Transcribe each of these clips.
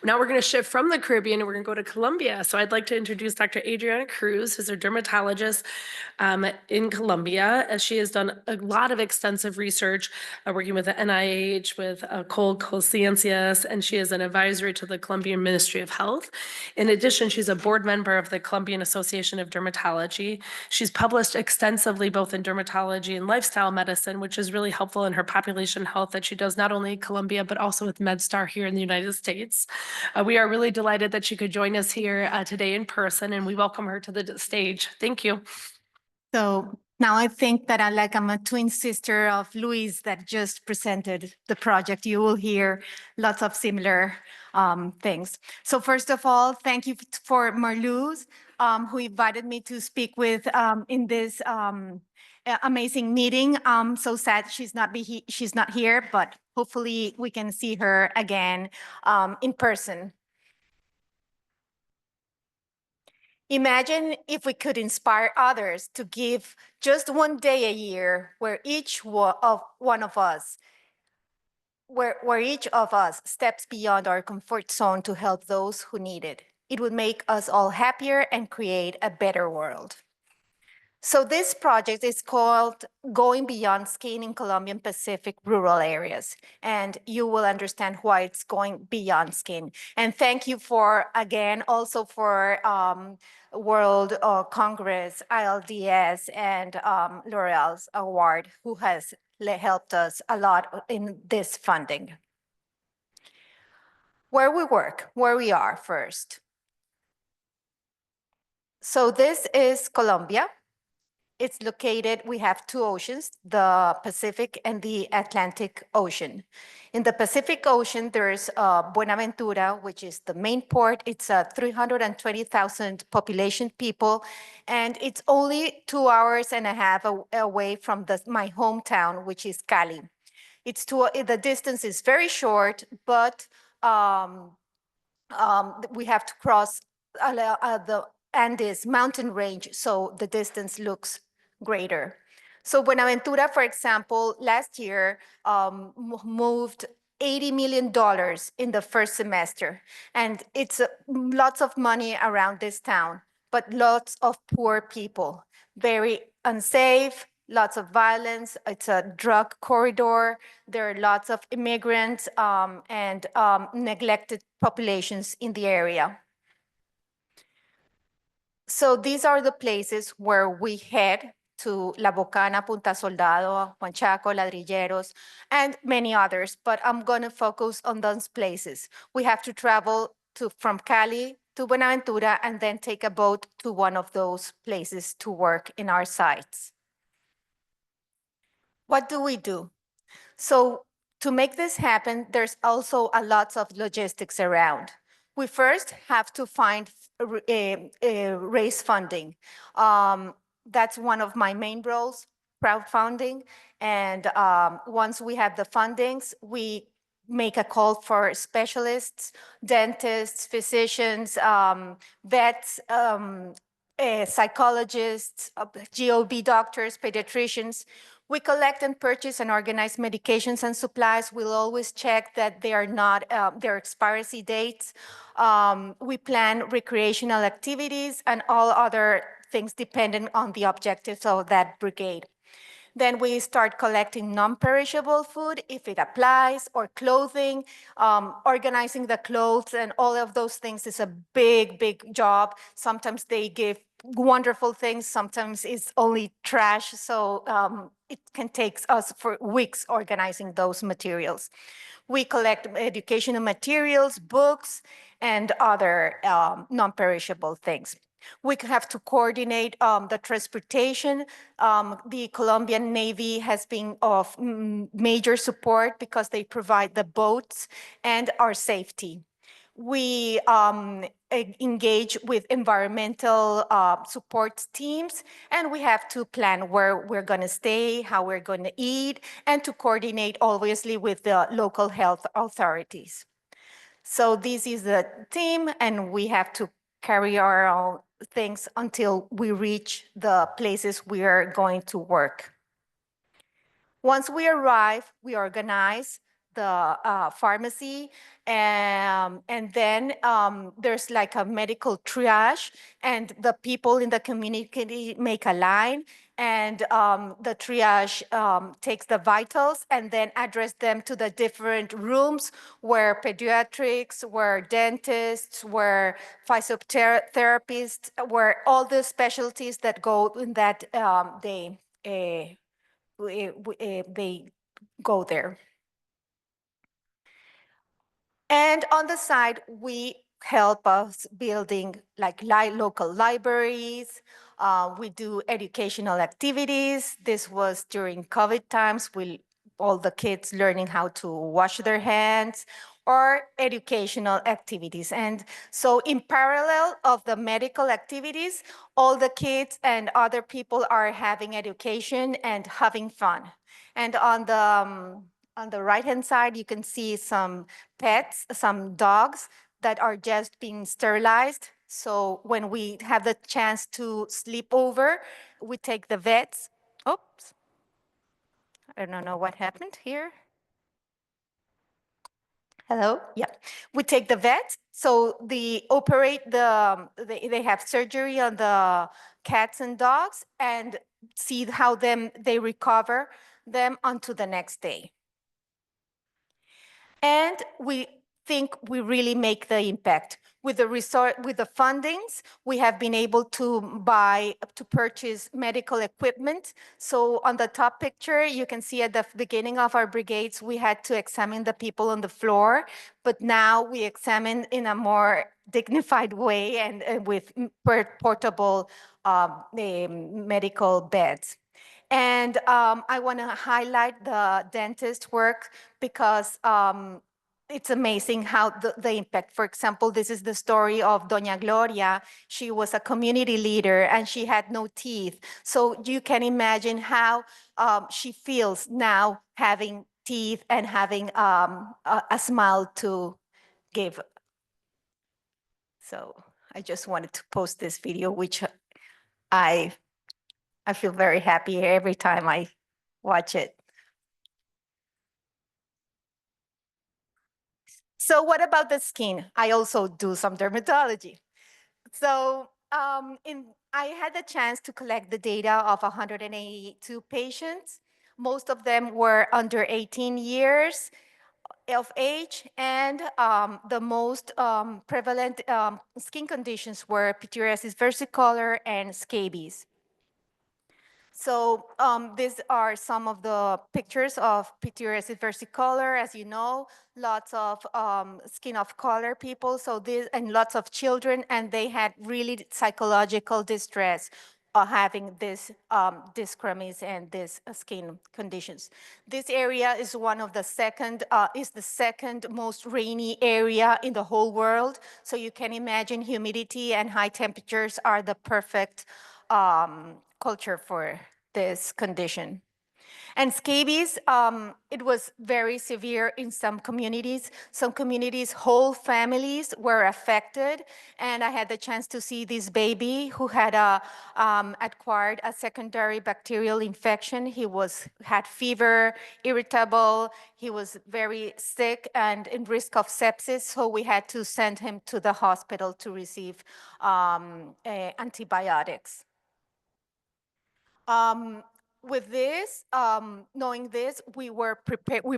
Now we're going to shift from the Caribbean and we're going to go to Colombia. So I'd like to introduce Dr. Adriana Cruz, who's a dermatologist in Colombia. As she has done a lot of extensive research working with the NIH, with Colciencias, and she is an advisory to the Colombian Ministry of Health. In addition, she's a board member of the Colombian Association of Dermatology. She's published extensively both in dermatology and lifestyle medicine, which is really helpful in her population health that she does not only in Colombia, but also with MedStar here in the United States. We are really delighted that she could join us here today in person, and we welcome her to the stage. Thank you. So now I think that I'm a twin sister of Luis that just presented the project. You will hear lots of similar things. So first of all, thank you for Marluz, who invited me to speak with in this amazing meeting. I'm so sad she's not here, but hopefully we can see her again in person. Imagine if we could inspire others to give just one day a year where each of us steps beyond our comfort zone to help those who need it. It would make us all happier and create a better world. So this project is called Going Beyond Skin in Colombian Pacific Rural Areas, and you will understand why it's going beyond skin. And thank you again, also for World Congress, ILDS, and L'Oreal's award, who has helped us a lot in this funding. Where we work, where we are first. So this is Colombia. It's located, we have two oceans, the Pacific and the Atlantic Ocean. In the Pacific Ocean, there's Buenaventura, which is the main port. It's 320,000 population people, and it's only 2.5 hours away from my hometown, which is Cali. The distance is very short, but we have to cross the Andes mountain range, so the distance looks greater. So Buenaventura, for example, last year moved $80 million in the first semester. And it's lots of money around this town, but lots of poor people, very unsafe, lots of violence. It's a drug corridor. There are lots of immigrants and neglected populations in the area. So these are the places where we head to La Bocana, Punta Soldado, Huanchaco, Ladrilleros, and many others, but I'm going to focus on those places. We have to travel from Cali to Buenaventura and then take a boat to one of those places to work in our sites. What do we do? So to make this happen, there's also a lot of logistics around. We first have to raise funding. That's one of my main roles, crowdfunding. And once we have the fundings, we make a call for specialists, dentists, physicians, vets, psychologists, GOB doctors, pediatricians. We collect and purchase and organize medications and supplies. We'll always check that they are not their expiry dates. We plan recreational activities and all other things dependent on the objectives of that brigade. Then we start collecting non-perishable food if it applies, or clothing. Organizing the clothes and all of those things is a big, big job. Sometimes they give wonderful things, sometimes it's only trash. So it can take us for weeks organizing those materials. We collect educational materials, books, and other non-perishable things. We have to coordinate the transportation. The Colombian Navy has been of major support because they provide the boats and our safety. We engage with environmental support teams, and we have to plan where we're going to stay, how we're going to eat, and to coordinate obviously with the local health authorities. So this is the team, and we have to carry our own things until we reach the places we are going to work. Once we arrive, we organize. pharmacy, and then there's like a medical triage, and the people in the community make a line, and the triage takes the vitals and then address them to the different rooms where pediatrics, where dentists, where physiotherapists, where all the specialties that go in that they go there. And on the side, we help us building like local libraries. We do educational activities. This was during COVID times, all the kids learning how to wash their hands, or educational activities. And so in parallel of the medical activities, all the kids and other people are having education and having fun. And on the right-hand side, you can see some pets, some dogs that are just being sterilized. So when we have the chance to sleep over, we take the vets. Oops, I don't know what happened here. Hello? Yeah. We take the vets. So they they have surgery on the cats and dogs and see how they recover them onto the next day. And we think we really make the impact. With the fundings, we have been able to purchase medical equipment. So on the top picture, you can see at the beginning of our brigades, we had to examine the people on the floor, but now we examine in a more dignified way and with portable medical beds. And I want to highlight the dentist work because it's amazing how the impact. For example, this is the story of Doña Gloria. She was a community leader and she had no teeth. So you can imagine how she feels now having teeth and having a smile to give. So I just wanted to post this video, which I feel very happy every time I watch it. So what about the skin? I also do some dermatology. So I had the chance to collect the data of 182 patients. Most of them were under 18 years of age, and the most prevalent skin conditions were pityriasis versicolor and scabies. So these are some of the pictures of pityriasis versicolor. As you know, lots of skin of color people, and lots of children, and they had really psychological distress having this dyschromis and these skin conditions. This area is the second most rainy area in the whole world. So you can imagine humidity and high temperatures are the perfect culture for this condition. And scabies, it was very severe in some communities. Some communities, whole families were affected. And I had the chance to see this baby who had acquired a secondary bacterial infection. He had fever, irritable. He was very sick and in risk of sepsis. So we had to send him to the hospital to receive antibiotics. With this, knowing this, we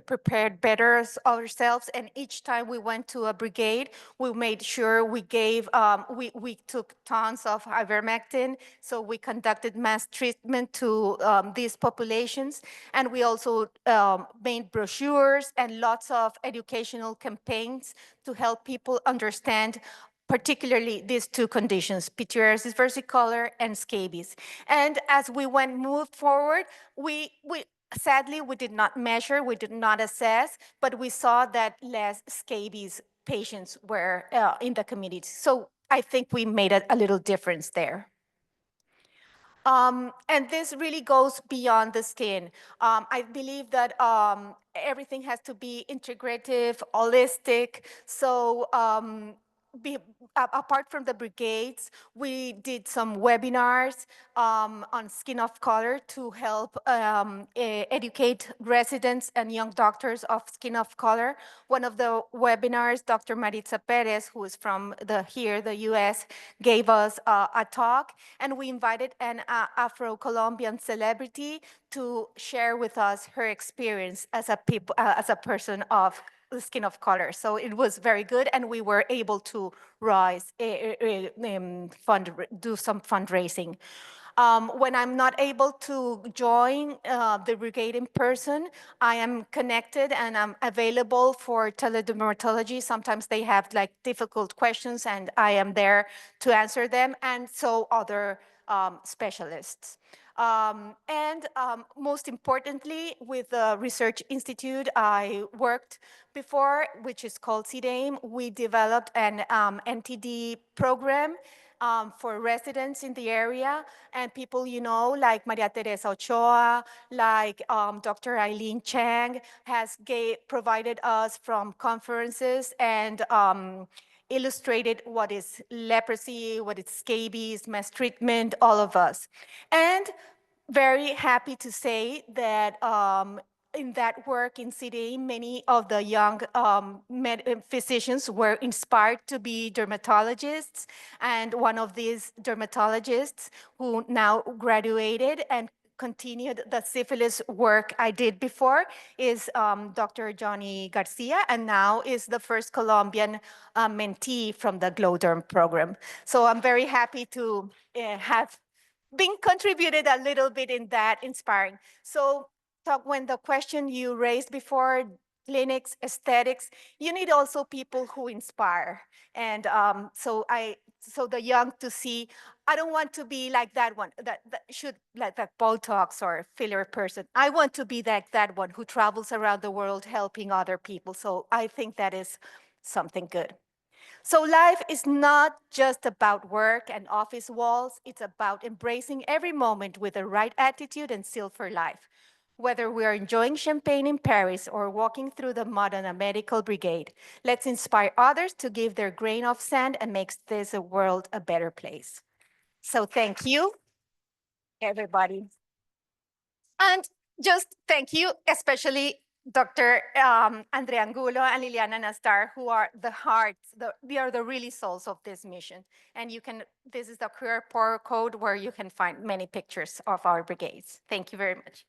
prepared better ourselves, and each time we went to a brigade, we made sure we gave, we took tons of ivermectin, so we conducted mass treatment to these populations, and we also made brochures and lots of educational campaigns to help people understand particularly these two conditions, pityriasis versicolor and scabies. And as we moved forward, sadly, we did not measure, we did not assess, but we saw that less scabies patients were in the community. So I think we made a little difference there. And this really goes beyond the skin. I believe that everything has to be integrative, holistic. So apart from the brigades, we did some webinars on skin of color to help educate residents and young doctors of skin of color. One of the webinars, Dr. Maritza Perez, who is from the US, gave us a talk, and we invited an Afro-Colombian celebrity to share with us her experience as a person of the skin of color. So it was very good, and we were able to do some fundraising. When I'm not able to join the brigade in person, I am connected and I'm available for teledermatology. Sometimes they have like difficult questions, and I am there to answer them, and so other specialists. Most importantly, with the research institute I worked before, which is called CDAIM, we developed an NTD program for residents in the area, and people like Maria Teresa Ochoa, like Dr. Eileen Chang has provided us from conferences and illustrated what is leprosy, what is scabies, mass treatment, all of us. And very happy to say that in that work in CDA, many of the young physicians were inspired to be dermatologists. And one of these dermatologists who now graduated and continued the syphilis work I did before is Dr. Johnny Garcia, and now is the first Colombian mentee from the GLODERM program. So I'm very happy to have been contributed a little bit in that inspiring. So when the question you raised before, clinics, aesthetics, you need also people who inspire. And so the young to see, I don't want to be like that one that should like that Botox or filler person. I want to be like that one who travels around the world helping other people. So I think that is something good. So life is not just about work and office walls. It's about embracing every moment with the right attitude and zeal for life. Whether we are enjoying champagne in Paris or walking through the mud on a medical brigade, let's inspire others to give their grain of sand and make this world a better place. So thank you, everybody. And just thank you, especially Dr. Andrea Angulo and Liliana Nastar, who are the hearts, they are the really souls of this mission. And this is the QR code where you can find many pictures of our brigades. Thank you very much.